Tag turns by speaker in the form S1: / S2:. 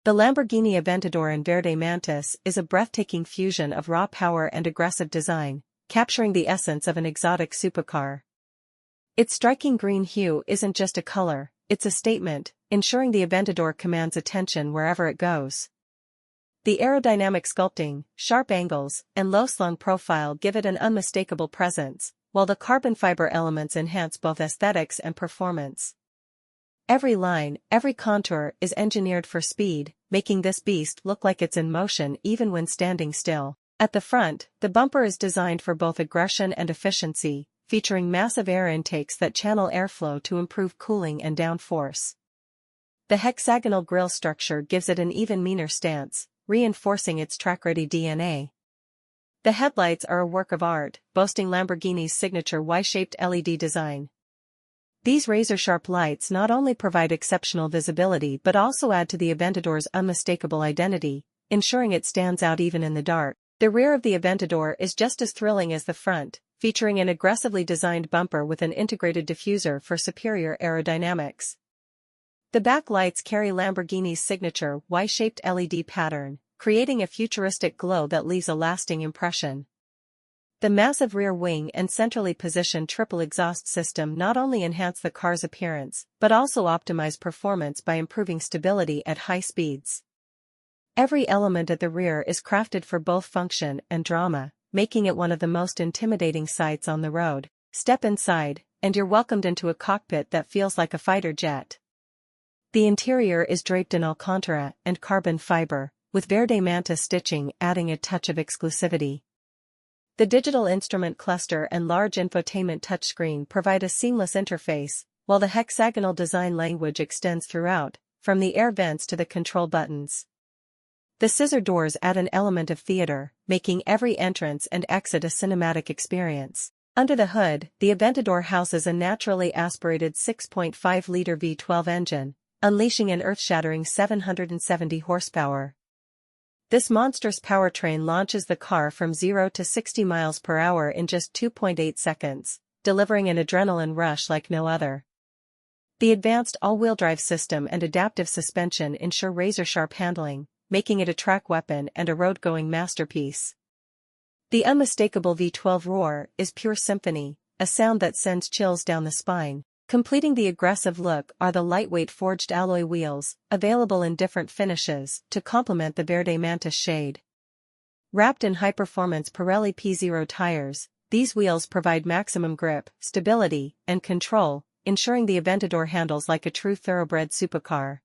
S1: The Lamborghini Aventador Verde Mantis is a breathtaking fusion of raw power and aggressive design, capturing the essence of an exotic supercar. Its striking green hue isn't just a color, it's a statement, ensuring the Aventador commands attention wherever it goes. The aerodynamic sculpting, sharp angles, and low-slung profile give it an unmistakable presence, while the carbon fiber elements enhance both aesthetics and performance. Every line, every contour is engineered for speed, making this beast look like it's in motion even when standing still. At the front, the bumper is designed for both aggression and efficiency, featuring massive air intakes that channel airflow to improve cooling and downforce. The hexagonal grille structure gives it an even meaner stance, reinforcing its track-ready DNA. The headlights are a work of art, boasting Lamborghini's signature Y-shaped LED design. These razor-sharp lights not only provide exceptional visibility but also add to the Aventador's unmistakable identity, ensuring it stands out even in the dark. The rear of the Aventador is just as thrilling as the front, featuring an aggressively designed bumper with an integrated diffuser for superior aerodynamics. The back lights carry Lamborghini's signature Y-shaped LED pattern, creating a futuristic glow that leaves a lasting impression. The massive rear wing and centrally positioned triple exhaust system not only enhance the car's appearance, but also optimize performance by improving stability at high speeds. Every element at the rear is crafted for both function and drama, making it one of the most intimidating sights on the road. Step inside, and you're welcomed into a cockpit that feels like a fighter jet. The interior is draped in Alcantara and carbon fiber, with Verde Mantis stitching adding a touch of exclusivity. The digital instrument cluster and large infotainment touchscreen provide a seamless interface, while the hexagonal design language extends throughout, from the air vents to the control buttons. The scissor doors add an element of theater, making every entrance and exit a cinematic experience. Under the hood, the Aventador houses a naturally aspirated 6.5-liter V12 engine, unleashing an earth-shattering 770 horsepower. This monstrous powertrain launches the car from 0 to 60 miles per hour in just 2.8 seconds, delivering an adrenaline rush like no other. The advanced all-wheel drive system and adaptive suspension ensure razor-sharp handling, making it a track weapon and a road-going masterpiece. The unmistakable V12 roar is pure symphony, a sound that sends chills down the spine. Completing the aggressive look are the lightweight forged alloy wheels, available in different finishes, to complement the Verde Mantis shade. Wrapped in high-performance Pirelli P0 tires, these wheels provide maximum grip, stability, and control, ensuring the Aventador handles like a true thoroughbred supercar.